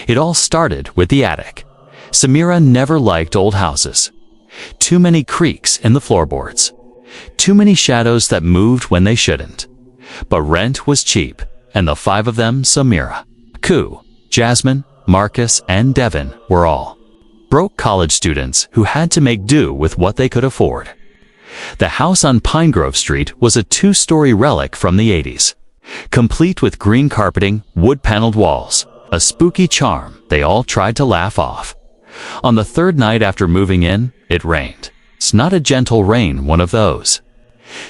It all started with the attic. Samira never liked old houses. Too many creaks in the floorboards. Too many shadows that moved when they shouldn't. But rent was cheap, and the five of them, Samira, Ku, Jasmine, Marcus, and Devin, were all broke college students who had to make do with what they could afford. The house on Pine Grove Street was a two-story relic from the 80s, complete with green carpeting, wood-paneled walls, a spooky charm they all tried to laugh off. On the third night after moving in, it rained. It's not a gentle rain, one of those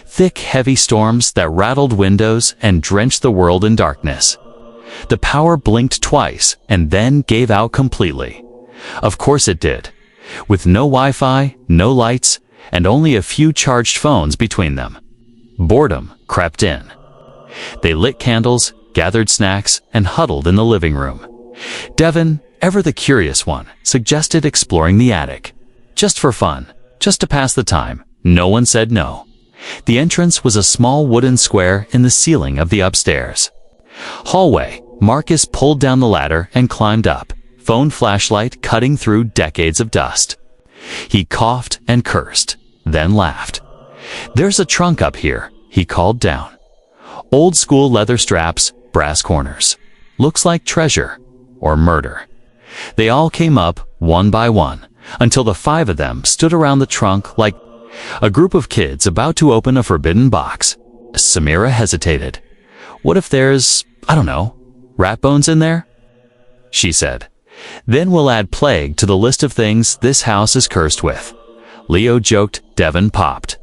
thick, heavy storms that rattled windows and drenched the world in darkness. The power blinked twice and then gave out completely. Of course it did. With no Wi-Fi, no lights, and only a few charged phones between them. Boredom crept in. They lit candles, gathered snacks, and huddled in the living room. Devin, ever the curious one, suggested exploring the attic. Just for fun, just to pass the time. No one said no. The entrance was a small wooden square in the ceiling of the upstairs hallway. Marcus pulled down the ladder and climbed up, phone flashlight cutting through decades of dust. He coughed and cursed, then laughed. "There's a trunk up here," he called down. Old school leather straps, brass corners. Looks like treasure or murder. They all came up one by one until the five of them stood around the trunk like a group of kids about to open a forbidden box. Samira hesitated. "What if there's, I don't know, rat bones in there?" she said. "Then we'll add plague to the list of things this house is cursed with." Leo joked. Devin popped.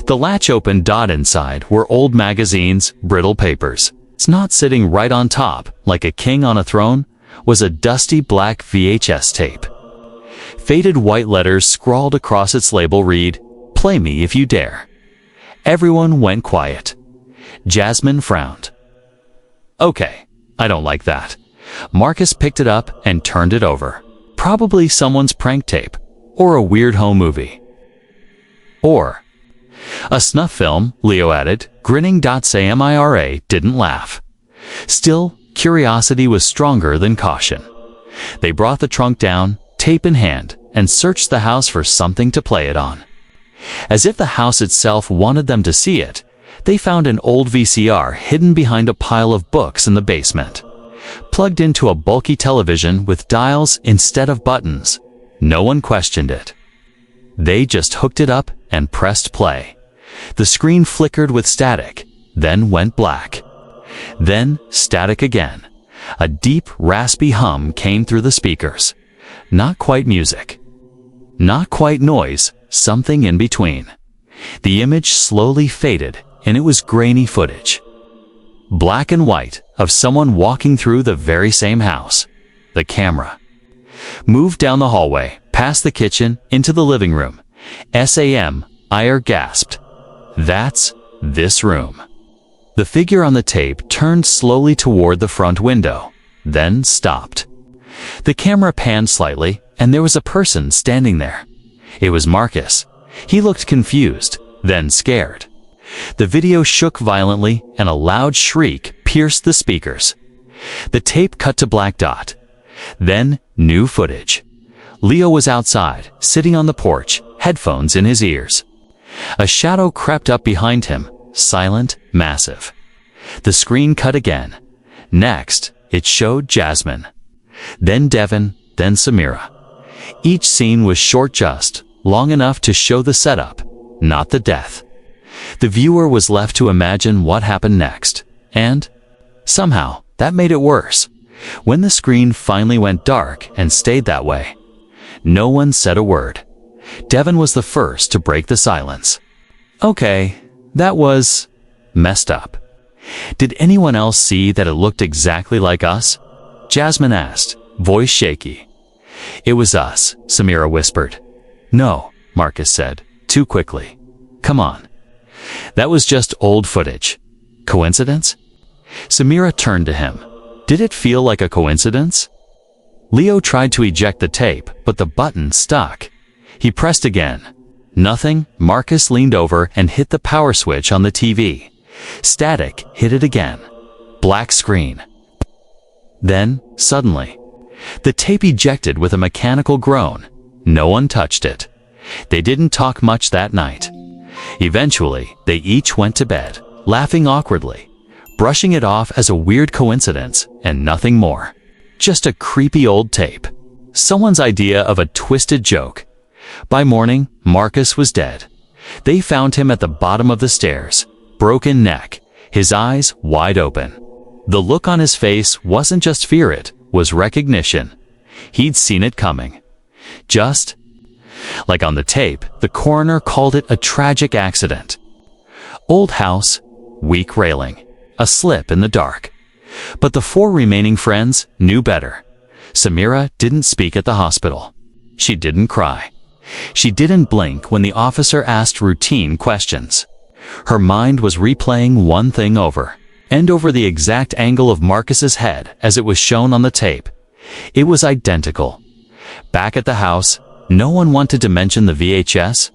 The latch opened. Inside were old magazines, brittle papers. It's not sitting right on top, like a king on a throne, was a dusty black VHS tape. Faded white letters scrawled across its label read, "Play me if you dare." Everyone went quiet. Jasmine frowned. "Okay, I don't like that." Marcus picked it up and turned it over. Probably someone's prank tape, or a weird home movie. Or a snuff film, Leo added, grinning. Samira didn't laugh. Still, curiosity was stronger than caution. They brought the trunk down, tape in hand, and searched the house for something to play it on. As if the house itself wanted them to see it, they found an old VCR hidden behind a pile of books in the basement, plugged into a bulky television with dials instead of buttons. No one questioned it. They just hooked it up and pressed play. The screen flickered with static, then went black. Then static again. A deep, raspy hum came through the speakers. Not quite music. Not quite noise, something in between. The image slowly faded, and it was grainy footage. Black and white, of someone walking through the very same house. The camera moved down the hallway, past the kitchen, into the living room. Samira gasped. "That's this room." The figure on the tape turned slowly toward the front window, then stopped. The camera panned slightly, and there was a person standing there. It was Marcus. He looked confused, then scared. The video shook violently, and a loud shriek pierced the speakers. The tape cut to black. Then, new footage. Leo was outside, sitting on the porch, headphones in his ears. A shadow crept up behind him, silent, massive. The screen cut again. Next, it showed Jasmine. Then Devin, then Samira. Each scene was short, just long enough to show the setup, not the death. The viewer was left to imagine what happened next, and somehow that made it worse. When the screen finally went dark and stayed that way, no one said a word. Devin was the first to break the silence. "Okay, that was messed up. Did anyone else see that it looked exactly like us?" Jasmine asked, voice shaky. "It was us," Samira whispered. "No," Marcus said, too quickly. "Come on. That was just old footage. Coincidence?" Samira turned to him. "Did it feel like a coincidence?" Leo tried to eject the tape, but the button stuck. He pressed again. Nothing. Marcus leaned over and hit the power switch on the TV. Static hit it again. Black screen. Then, suddenly, The tape ejected with a mechanical groan. No one touched it. They didn't talk much that night. Eventually, they each went to bed, laughing awkwardly, brushing it off as a weird coincidence and nothing more. Just a creepy old tape. Someone's idea of a twisted joke. By morning, Marcus was dead. They found him at the bottom of the stairs, broken neck, his eyes wide open. The look on his face wasn't just fear, it was recognition. He'd seen it coming. Just like on the tape, the coroner called it a tragic accident. Old house, weak railing, a slip in the dark. But the 4 remaining friends knew better. Samira didn't speak at the hospital. She didn't cry. She didn't blink when the officer asked routine questions. Her mind was replaying one thing over and over, the exact angle of Marcus's head as it was shown on the tape. It was identical. Back at the house, no one wanted to mention the VHS,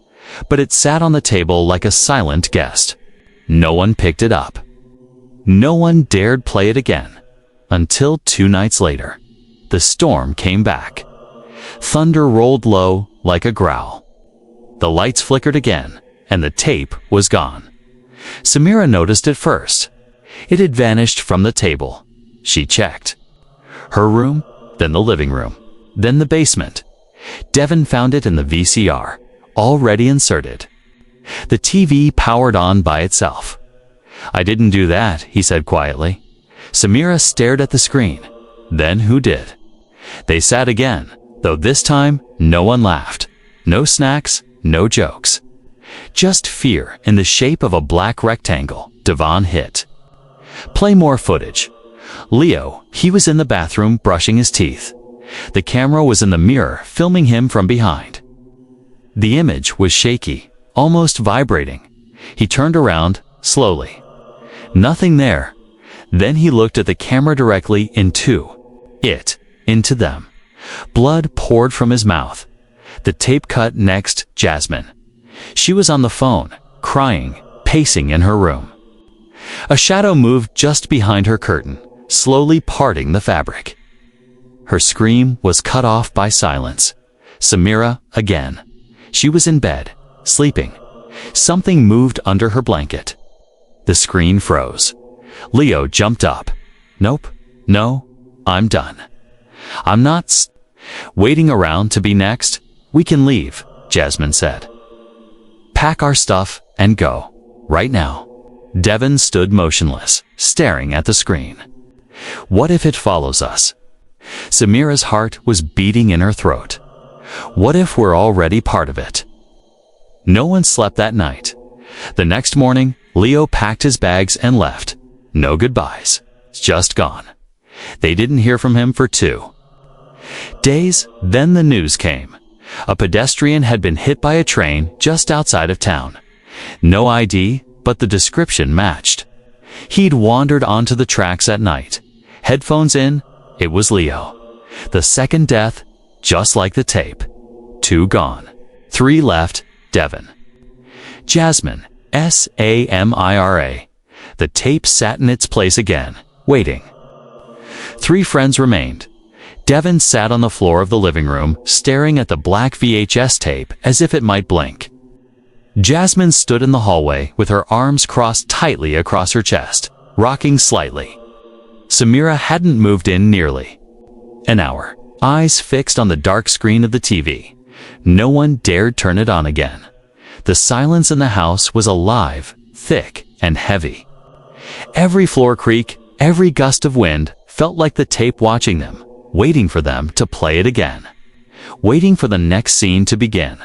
but it sat on the table like a silent guest. No one picked it up. No one dared play it again, until 2 nights later. The storm came back. Thunder rolled low like a growl. The lights flickered again, and the tape was gone. Samira noticed it first. It had vanished from the table. She checked. Her room, then the living room, then the basement. Devin found it in the VCR, already inserted. The TV powered on by itself. "I didn't do that," he said quietly. Samira stared at the screen. Then who did? They sat again, though this time no one laughed. No snacks, no jokes. Just fear in the shape of a black rectangle. Devon hit. "Play more footage." Leo, he was in the bathroom brushing his teeth. The camera was in the mirror, filming him from behind. The image was shaky, almost vibrating. He turned around, slowly. Nothing there. Then he looked at the camera directly into them. Blood poured from his mouth. The tape cut next, Jasmine. She was on the phone, crying, pacing in her room. A shadow moved just behind her curtain, slowly parting the fabric. Her scream was cut off by silence. Samira, again. She was in bed, sleeping. Something moved under her blanket. The screen froze. Leo jumped up. "Nope, no, I'm done. I'm not waiting around to be next. We can leave," Jasmine said. "Pack our stuff and go. Right now." Devin stood motionless, staring at the screen. What if it follows us? Samira's heart was beating in her throat. What if we're already part of it? No one slept that night. The next morning, Leo packed his bags and left. No goodbyes. Just gone. They didn't hear from him for 2 days. Then the news came. A pedestrian had been hit by a train just outside of town. No ID, but the description matched. He'd wandered onto the tracks at night. Headphones in, it was Leo. The second death, just like the tape. 2 gone. 3 left, Devin. Jasmine, Samira. The tape sat in its place again, waiting. 3 friends remained. Devin sat on the floor of the living room, staring at the black VHS tape as if it might blink. Jasmine stood in the hallway with her arms crossed tightly across her chest, rocking slightly. Samira hadn't moved in nearly an hour, eyes fixed on the dark screen of the TV. No one dared turn it on again. The silence in the house was alive, thick, and heavy. Every floor creak, every gust of wind felt like the tape watching them, waiting for them to play it again, waiting for the next scene to begin.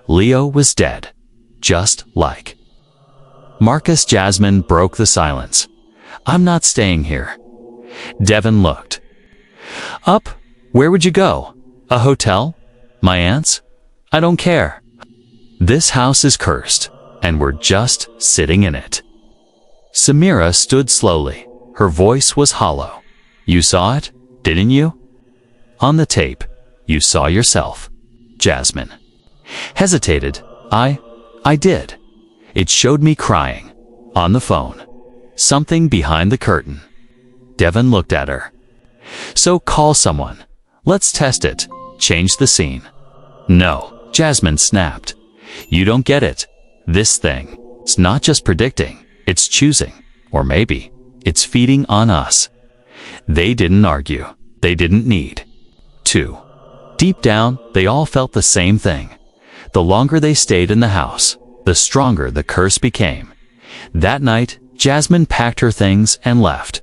Leo was dead, just like Marcus. Jasmine broke the silence. "I'm not staying here." Devin looked up. "Where would you go? A hotel? My aunt's? I don't care. This house is cursed, and we're just sitting in it." Samira stood slowly. Her voice was hollow. "You saw it, didn't you? On the tape, you saw yourself." Jasmine hesitated. I did. It showed me crying. On the phone. Something behind the curtain." Devin looked at her. "So call someone. Let's test it. Change the scene. No, Jasmine snapped. You don't get it. This thing, it's not just predicting, it's choosing. Or maybe, it's feeding on us. They didn't argue. They didn't need to. Deep down, they all felt the same thing. The longer they stayed in the house, the stronger the curse became. That night, Jasmine packed her things and left.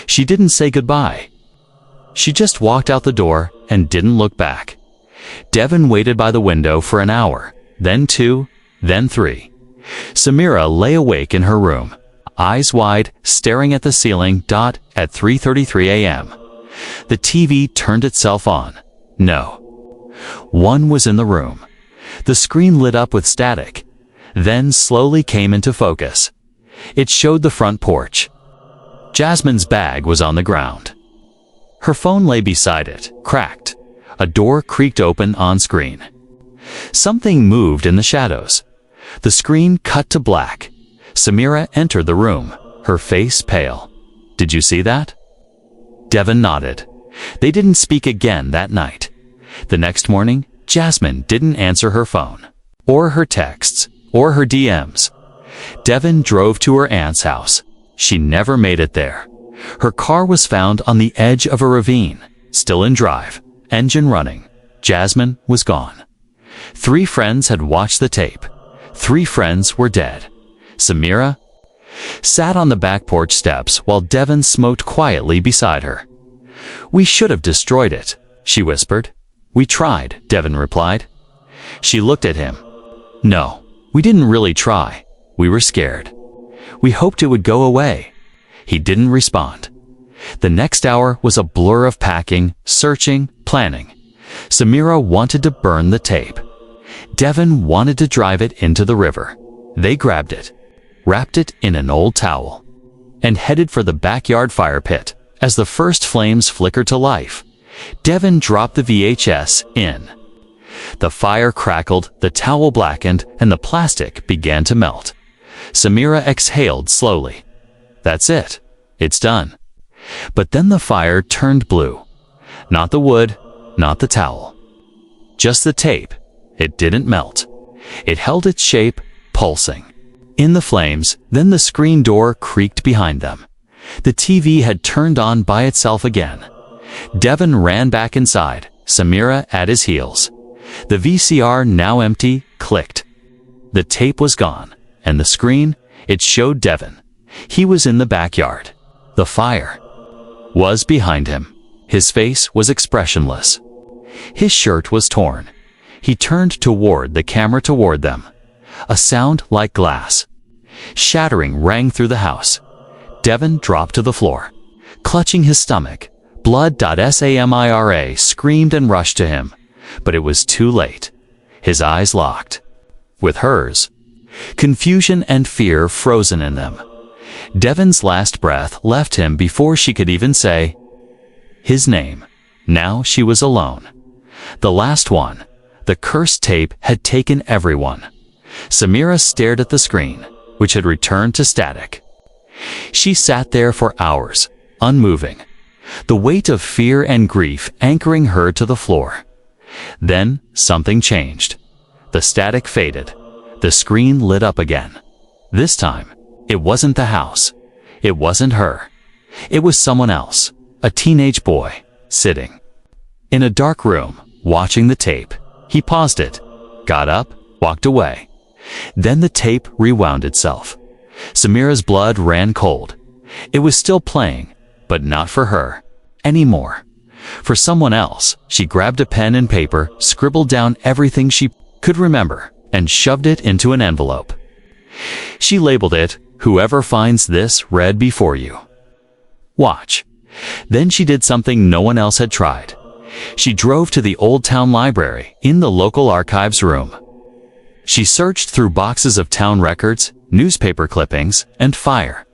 She didn't say goodbye. She just walked out the door and didn't look back. Devin waited by the window for an hour, then 2, then 3. Samira lay awake in her room, eyes wide, staring at the ceiling. At 3:33 a.m. The TV turned itself on. No. One was in the room. The screen lit up with static, then slowly came into focus. It showed the front porch. Jasmine's bag was on the ground. Her phone lay beside it, cracked. A door creaked open on screen. Something moved in the shadows. The screen cut to black. Samira entered the room, her face pale. Did you see that? Devin nodded. They didn't speak again that night. The next morning, Jasmine didn't answer her phone, or her texts, or her DMs. Devin drove to her aunt's house. She never made it there. Her car was found on the edge of a ravine, still in drive, engine running. Jasmine was gone. 3 friends had watched the tape. 3 friends were dead. Samira sat on the back porch steps while Devin smoked quietly beside her. We should have destroyed it, she whispered. We tried, Devin replied. She looked at him. No, we didn't really try. We were scared. We hoped it would go away. He didn't respond. The next hour was a blur of packing, searching, planning. Samira wanted to burn the tape. Devin wanted to drive it into the river. They grabbed it, wrapped it in an old towel, and headed for the backyard fire pit. As the first flames flickered to life, Devin dropped the VHS in. The fire crackled, the towel blackened, and the plastic began to melt. Samira exhaled slowly. That's it. It's done. But then the fire turned blue. Not the wood, not the towel. Just the tape. It didn't melt. It held its shape, pulsing. In the flames, then the screen door creaked behind them. The TV had turned on by itself again. Devin ran back inside, Samira at his heels. The VCR, now empty, clicked. The tape was gone, and the screen, it showed Devin. He was in the backyard. The fire was behind him. His face was expressionless. His shirt was torn. He turned toward the camera toward them. A sound like glass shattering rang through the house. Devin dropped to the floor, clutching his stomach. Blood. Samira screamed and rushed to him, but it was too late. His eyes locked with hers, confusion and fear frozen in them. Devin's last breath left him before she could even say his name. Now she was alone. The last one. The cursed tape had taken everyone. Samira stared at the screen, which had returned to static. She sat there for hours, unmoving, the weight of fear and grief anchoring her to the floor. Then something changed. The static faded. The screen lit up again. This time, it wasn't the house. It wasn't her. It was someone else, a teenage boy, sitting in a dark room, watching the tape. He paused it, got up, walked away. Then the tape rewound itself. Samira's blood ran cold. It was still playing, but not for her anymore. For someone else. She grabbed a pen and paper, scribbled down everything she could remember, and shoved it into an envelope. She labeled it, "Whoever finds this, read before you. Watch." Then she did something no one else had tried. She drove to the Old Town Library in the local archives room. She searched through boxes of town records, newspaper clippings, and fire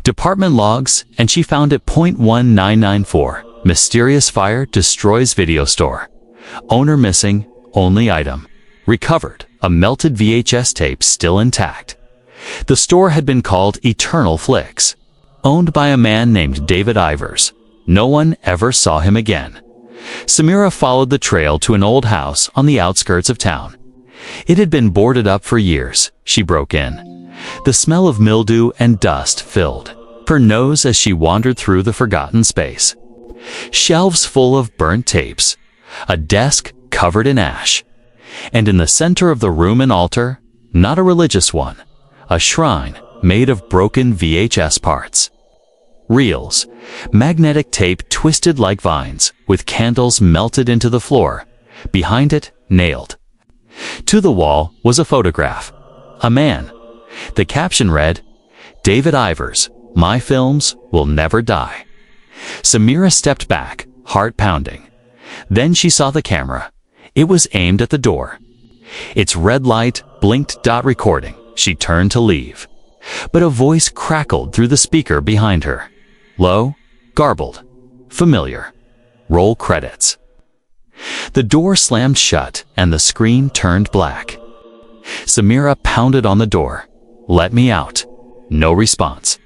department logs, and she found it. 1994. Mysterious fire destroys video store. Owner missing, only item recovered, a melted VHS tape still intact. The store had been called Eternal Flicks, owned by a man named David Ivers. No one ever saw him again. Samira followed the trail to an old house on the outskirts of town. It had been boarded up for years. She broke in. The smell of mildew and dust filled her nose as she wandered through the forgotten space. Shelves full of burnt tapes, a desk covered in ash, and in the center of the room an altar, not a religious one, a shrine made of broken VHS parts. Reels, magnetic tape twisted like vines, with candles melted into the floor. Behind it, nailed to the wall, was a photograph. A man. The caption read, "David Ivers, my films will never die." Samira stepped back, heart pounding. Then she saw the camera. It was aimed at the door. Its red light blinked. Recording. She turned to leave. But a voice crackled through the speaker behind her. Low, garbled, familiar. Roll credits. The door slammed shut and the screen turned black. Samira pounded on the door. "Let me out." No response.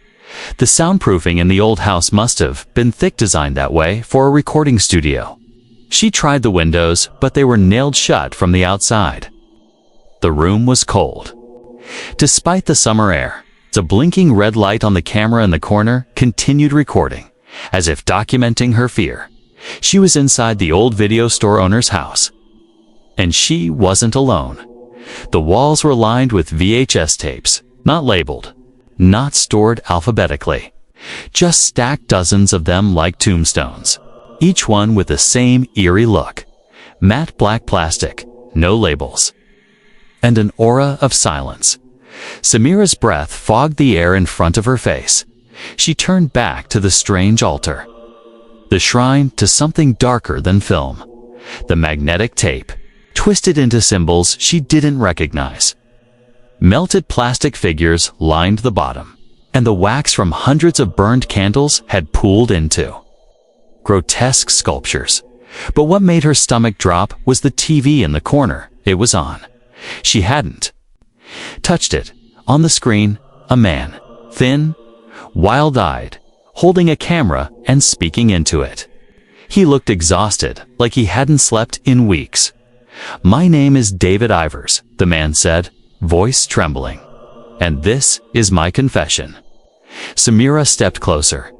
The soundproofing in the old house must have been thick, designed that way for a recording studio. She tried the windows, but they were nailed shut from the outside. The room was cold. Despite the summer air, the blinking red light on the camera in the corner continued recording, as if documenting her fear. She was inside the old video store owner's house. And she wasn't alone. The walls were lined with VHS tapes, not labeled, not stored alphabetically, just stacked dozens of them like tombstones, each one with the same eerie look. Matte black plastic, no labels, and an aura of silence. Samira's breath fogged the air in front of her face. She turned back to the strange altar, the shrine to something darker than film. The magnetic tape, twisted into symbols she didn't recognize. Melted plastic figures lined the bottom, and the wax from hundreds of burned candles had pooled into grotesque sculptures. But what made her stomach drop was the TV in the corner. It was on. She hadn't touched it. On the screen, a man, thin, wild-eyed, holding a camera and speaking into it. He looked exhausted, like he hadn't slept in weeks. "My name is David Ivers," the man said, voice trembling. "And this is my confession." Samira stepped closer.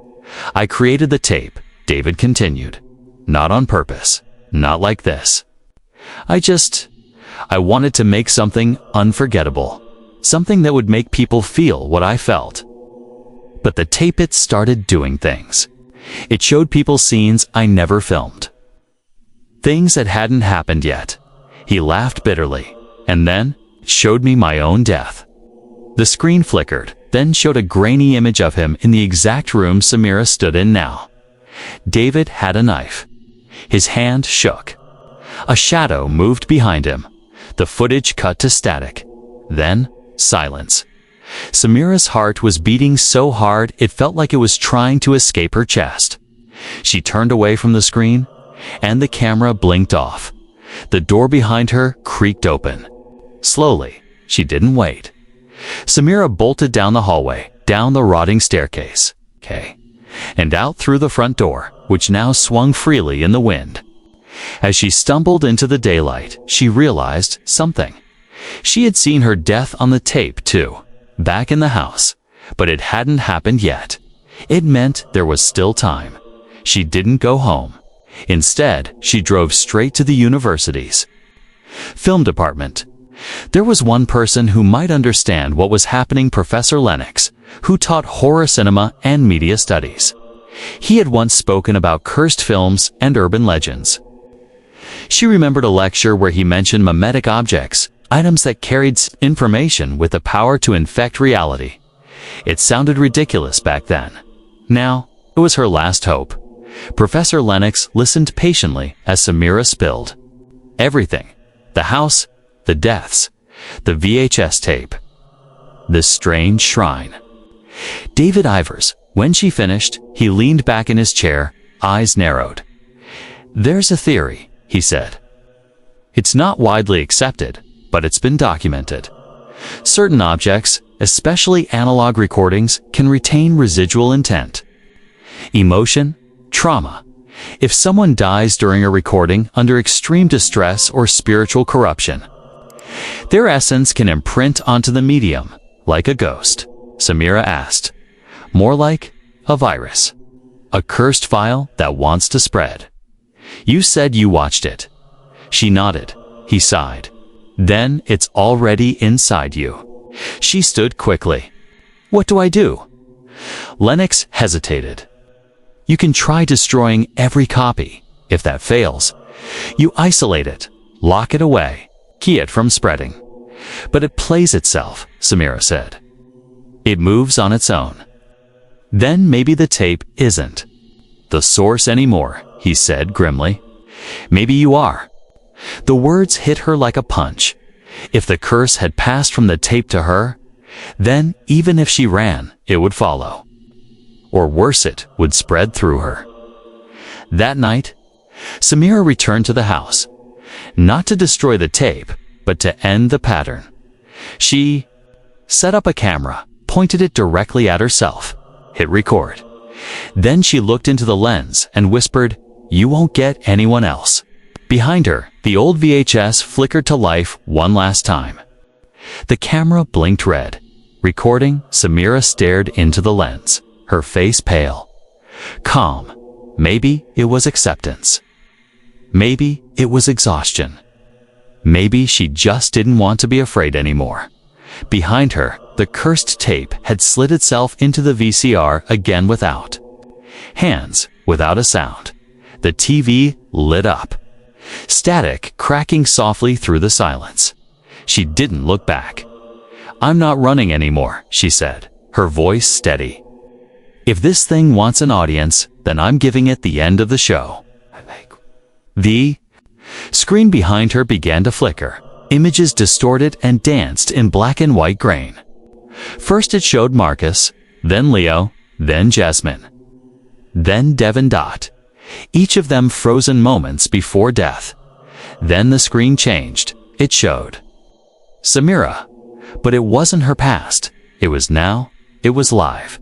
"I created the tape," David continued. "Not on purpose. Not like this. I wanted to make something unforgettable. Something that would make people feel what I felt." But the tape, it started doing things. It showed people scenes I never filmed. Things that hadn't happened yet. He laughed bitterly, and then showed me my own death. The screen flickered, then showed a grainy image of him in the exact room Samira stood in now. David had a knife. His hand shook. A shadow moved behind him. The footage cut to static. Then, silence. Samira's heart was beating so hard it felt like it was trying to escape her chest. She turned away from the screen, and the camera blinked off. The door behind her creaked open. Slowly, she didn't wait. Samira bolted down the hallway, down the rotting staircase, and out through the front door, which now swung freely in the wind. As she stumbled into the daylight, she realized something. She had seen her death on the tape too, back in the house, but it hadn't happened yet. It meant there was still time. She didn't go home. Instead, she drove straight to the university's film department. There was one person who might understand what was happening: Professor Lennox, who taught horror cinema and media studies. He had once spoken about cursed films and urban legends. She remembered a lecture where he mentioned mimetic objects, items that carried information with the power to infect reality. It sounded ridiculous back then. Now, it was her last hope. Professor Lennox listened patiently as Samira spilled everything: the house, the deaths, the VHS tape, this strange shrine. David Ivers. When she finished, he leaned back in his chair, eyes narrowed. "There's a theory," he said. "It's not widely accepted, but it's been documented. Certain objects, especially analog recordings, can retain residual intent, emotion, trauma. If someone dies during a recording under extreme distress or spiritual corruption, their essence can imprint onto the medium, like a ghost, Samira asked. More like a virus. A cursed file that wants to spread. You said you watched it. She nodded. He sighed. Then it's already inside you. She stood quickly. What do I do? Lennox hesitated. You can try destroying every copy. If that fails, you isolate it, lock it away, key it from spreading. But it plays itself, Samira said. It moves on its own. Then maybe the tape isn't the source anymore, he said grimly. Maybe you are. The words hit her like a punch. If the curse had passed from the tape to her, then even if she ran, it would follow. Or worse, it would spread through her. That night, Samira returned to the house, not to destroy the tape, but to end the pattern. She set up a camera, pointed it directly at herself, hit record. Then she looked into the lens and whispered, "You won't get anyone else." Behind her, the old VHS flickered to life one last time. The camera blinked red. Recording, Samira stared into the lens, her face pale. Calm. Maybe it was acceptance. Maybe it was exhaustion. Maybe she just didn't want to be afraid anymore. Behind her, the cursed tape had slid itself into the VCR again without hands, without a sound. The TV lit up. Static cracking softly through the silence. She didn't look back. I'm not running anymore, she said, her voice steady. If this thing wants an audience, then I'm giving it the end of the show. The screen behind her began to flicker. Images distorted and danced in black and white grain. First it showed Marcus, then Leo, then Jasmine, then Devin Dot, each of them frozen moments before death. Then the screen changed. It showed Samira, but it wasn't her past. It was now. It was live.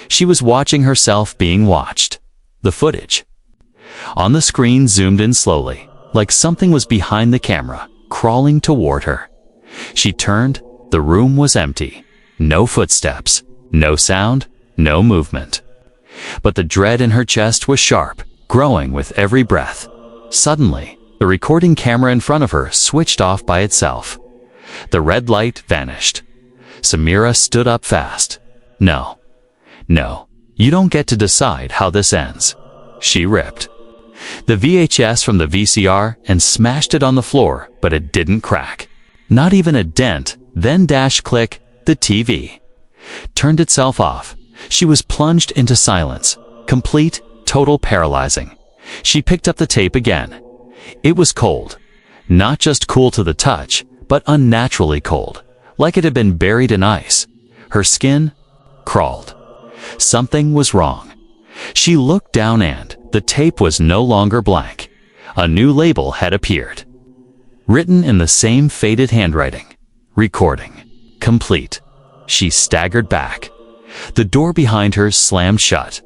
She was watching herself being watched. The footage on the screen zoomed in slowly, like something was behind the camera, crawling toward her. She turned. The room was empty. No footsteps, no sound, no movement. But the dread in her chest was sharp, growing with every breath. Suddenly, the recording camera in front of her switched off by itself. The red light vanished. Samira stood up fast. No, you don't get to decide how this ends. She ripped the VHS from the VCR and smashed it on the floor, but it didn't crack. Not even a dent. Then click, the TV turned itself off. She was plunged into silence, complete, total paralyzing. She picked up the tape again. It was cold. Not just cool to the touch, but unnaturally cold, like it had been buried in ice. Her skin crawled. Something was wrong. She looked down and the tape was no longer blank. A new label had appeared. Written in the same faded handwriting. Recording. Complete. She staggered back. The door behind her slammed shut.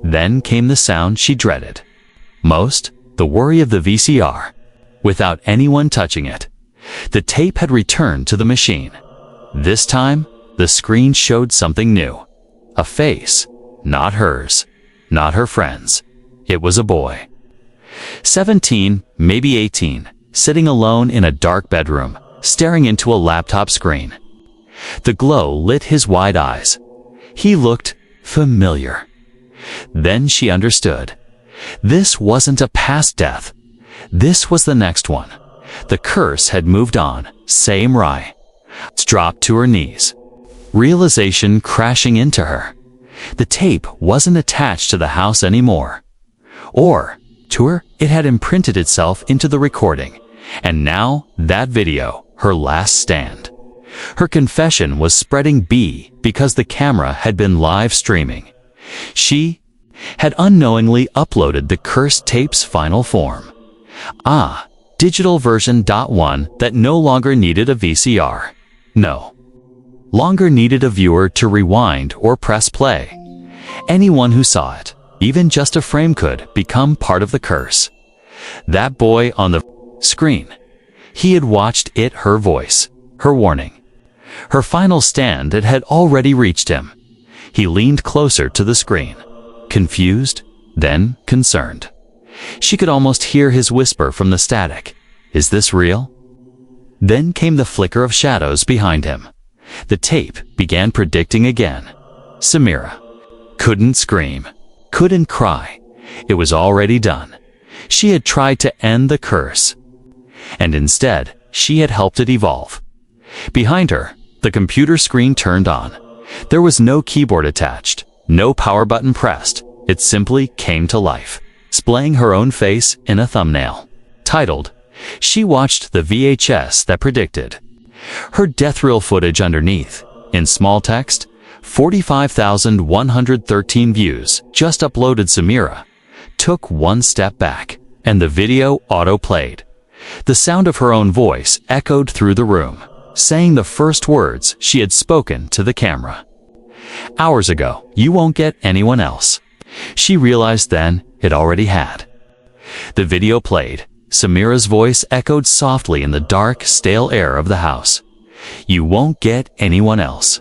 Then came the sound she dreaded most, the worry of the VCR. Without anyone touching it, the tape had returned to the machine. This time, the screen showed something new. A face. Not hers. Not her friend's. It was a boy. 17, maybe 18, sitting alone in a dark bedroom, staring into a laptop screen. The glow lit his wide eyes. He looked familiar. Then she understood. This wasn't a past death. This was the next one. The curse had moved on. Same Rai. Dropped to her knees. Realization crashing into her. The tape wasn't attached to the house anymore. Or, to her, it had imprinted itself into the recording. And now, that video, her last stand. Her confession was spreading because the camera had been live streaming. She had unknowingly uploaded the cursed tape's final form. Digital version. One that no longer needed a VCR. No longer needed a viewer to rewind or press play. Anyone who saw it Even just a frame could become part of the curse. That boy on the screen. He had watched it, her voice, her warning. Her final stand, it had already reached him. He leaned closer to the screen, confused, then concerned. She could almost hear his whisper from the static. Is this real? Then came the flicker of shadows behind him. The tape began predicting again. Samira couldn't scream, couldn't cry. It was already done. She had tried to end the curse, and instead, she had helped it evolve. Behind her, the computer screen turned on. There was no keyboard attached, no power button pressed. It simply came to life, displaying her own face in a thumbnail. Titled, "She watched the VHS that predicted." Her death reel footage underneath, in small text, 45,113 views, just uploaded. Samira took one step back, and the video auto-played. The sound of her own voice echoed through the room, saying the first words she had spoken to the camera. Hours ago, you won't get anyone else. She realized then it already had. The video played. Samira's voice echoed softly in the dark, stale air of the house. You won't get anyone else.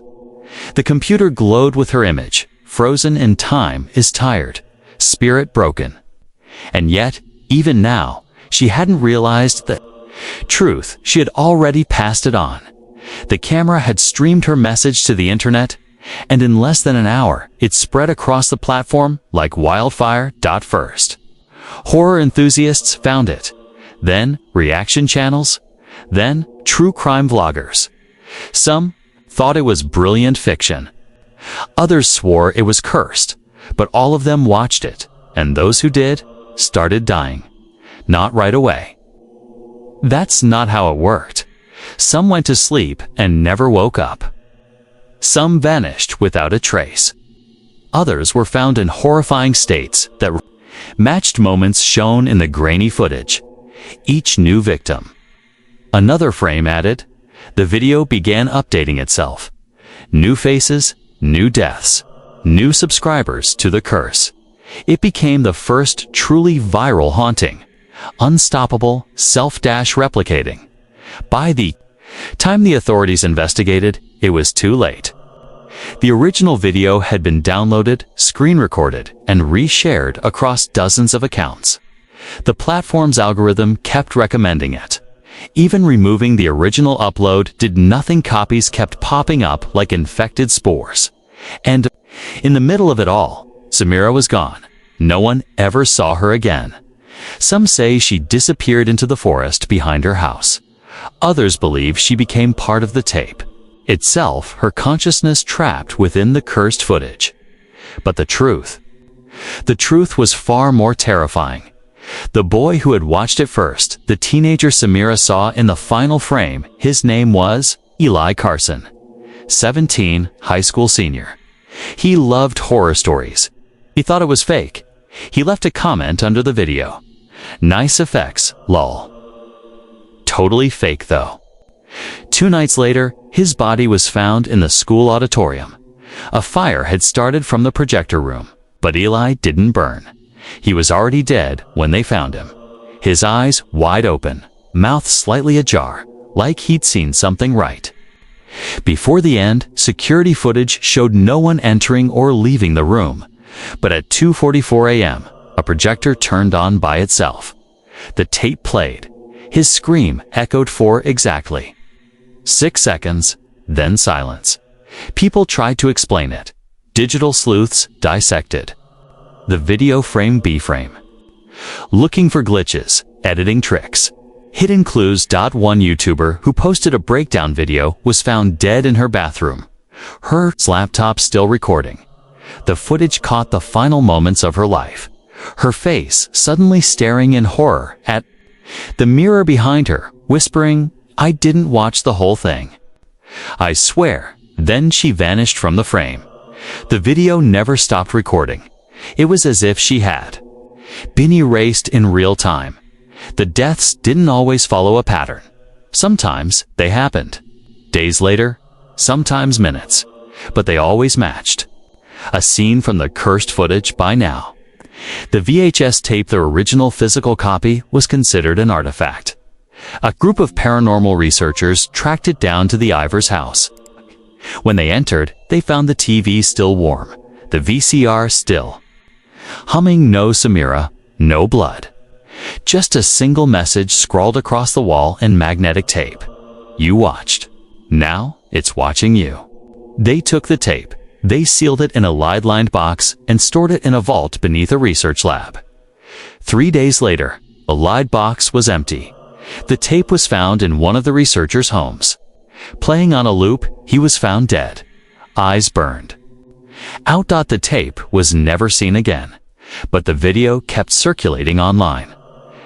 The computer glowed with her image. Frozen in time, is tired, spirit broken. And yet, even now, she hadn't realized the truth. She had already passed it on. The camera had streamed her message to the internet, and in less than an hour, it spread across the platform like wildfire. First, horror enthusiasts found it, then reaction channels, then true crime vloggers. Some thought it was brilliant fiction. Others swore it was cursed, but all of them watched it, and those who did started dying. Not right away. That's not how it worked. Some went to sleep and never woke up. Some vanished without a trace. Others were found in horrifying states that matched moments shown in the grainy footage. Each new victim. Another frame added. The video began updating itself. New faces, new deaths, new subscribers to the curse. It became the first truly viral haunting. Unstoppable, self-replicating. By the time the authorities investigated, it was too late. The original video had been downloaded, screen-recorded, and reshared across dozens of accounts. The platform's algorithm kept recommending it. Even removing the original upload did nothing. Copies kept popping up like infected spores. And in the middle of it all, Samira was gone. No one ever saw her again. Some say she disappeared into the forest behind her house. Others believe she became part of the tape itself, her consciousness trapped within the cursed footage. But the truth was far more terrifying. The boy who had watched it first, the teenager Samira saw in the final frame, his name was Eli Carson, 17, high school senior. He loved horror stories. He thought it was fake. He left a comment under the video. Nice effects, lol. Totally fake though. 2 nights later, his body was found in the school auditorium. A fire had started from the projector room, but Eli didn't burn. He was already dead when they found him. His eyes wide open, mouth slightly ajar, like he'd seen something right. Before the end, security footage showed no one entering or leaving the room. But at 2:44 a.m., a projector turned on by itself. The tape played. His scream echoed for exactly 6 seconds, then silence. People tried to explain it. Digital sleuths dissected the video frame by frame, looking for glitches, editing tricks, hidden clues. One YouTuber who posted a breakdown video was found dead in her bathroom, her laptop still recording. The footage caught the final moments of her life, her face suddenly staring in horror at the mirror behind her, whispering, "I didn't watch the whole thing. I swear." Then she vanished from the frame. The video never stopped recording. It was as if she had been erased in real time. The deaths didn't always follow a pattern. Sometimes they happened days later, sometimes minutes, but they always matched a scene from the cursed footage. By now, The VHS tape, the original physical copy, was considered an artifact. A group of paranormal researchers tracked it down to the Ivers' house. When they entered, they found the TV still warm, the VCR still humming, no Samira, no blood. Just a single message scrawled across the wall in magnetic tape. You watched. Now it's watching you. They took the tape. They sealed it in a lead-lined box and stored it in a vault beneath a research lab. 3 days later, the lead box was empty. The tape was found in one of the researchers' homes. Playing on a loop, he was found dead, eyes burned. Out. The tape was never seen again, but the video kept circulating online.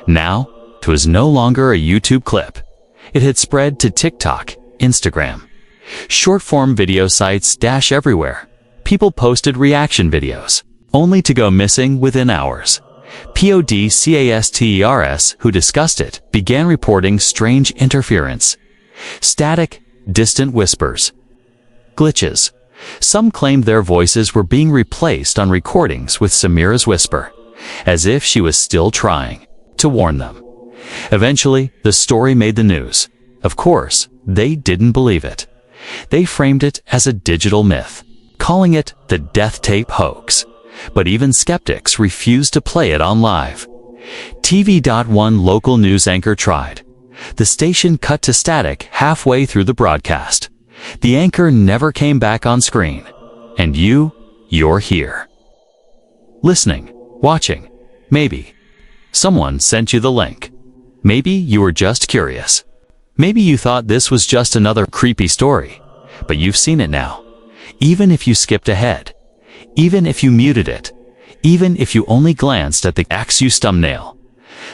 Now, it was no longer a YouTube clip. It had spread to TikTok, Instagram. Short-form video sites dash everywhere. People posted reaction videos, only to go missing within hours. Podcasters who discussed it began reporting strange interference, static, distant whispers, glitches. Some claimed their voices were being replaced on recordings with Samira's whisper, as if she was still trying to warn them. Eventually, the story made the news. Of course, they didn't believe it. They framed it as a digital myth, calling it the death tape hoax. But even skeptics refused to play it on live. TV.1 local news anchor tried. The station cut to static halfway through the broadcast. The anchor never came back on screen. And you're here. Listening, watching, maybe. Someone sent you the link. Maybe you were just curious. Maybe you thought this was just another creepy story. But you've seen it now. Even if you skipped ahead. Even if you muted it. Even if you only glanced at the Axus thumbnail.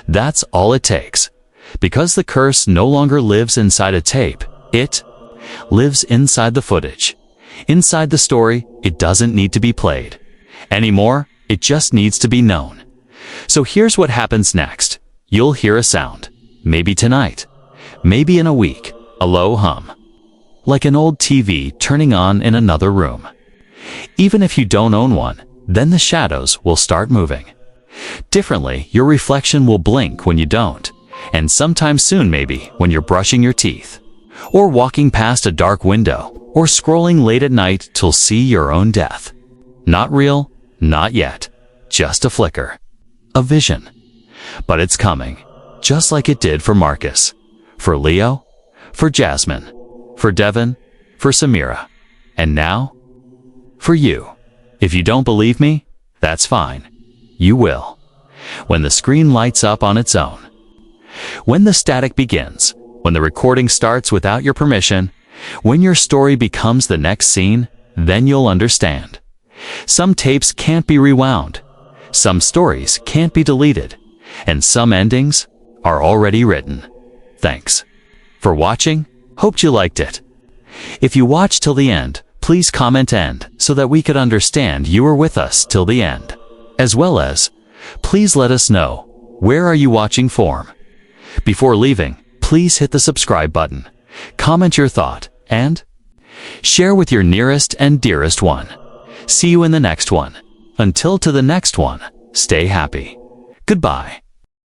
That's all it takes. Because the curse no longer lives inside a tape. It lives inside the footage. Inside the story, it doesn't need to be played anymore. It just needs to be known. So here's what happens next. You'll hear a sound. Maybe tonight. Maybe in a week. A low hum. Like an old TV turning on in another room. Even if you don't own one, then the shadows will start moving. Differently, your reflection will blink when you don't. And sometime soon, maybe, when you're brushing your teeth. Or walking past a dark window. Or scrolling late at night to see your own death. Not real, not yet. Just a flicker. A vision. But it's coming. Just like it did for Marcus. For Leo. For Jasmine. For Devin. For Samira. And now, for you. If you don't believe me, that's fine. You will. When the screen lights up on its own. When the static begins. When the recording starts without your permission. When your story becomes the next scene, then you'll understand. Some tapes can't be rewound. Some stories can't be deleted. And some endings are already written. Thanks for watching. Hoped you liked it. If you watched till the end, please comment "end" so that we could understand you were with us till the end. As well as, please let us know, where are you watching from? Before leaving, please hit the subscribe button, comment your thought, and share with your nearest and dearest one. See you in the next one. Until to the next one, stay happy. Goodbye.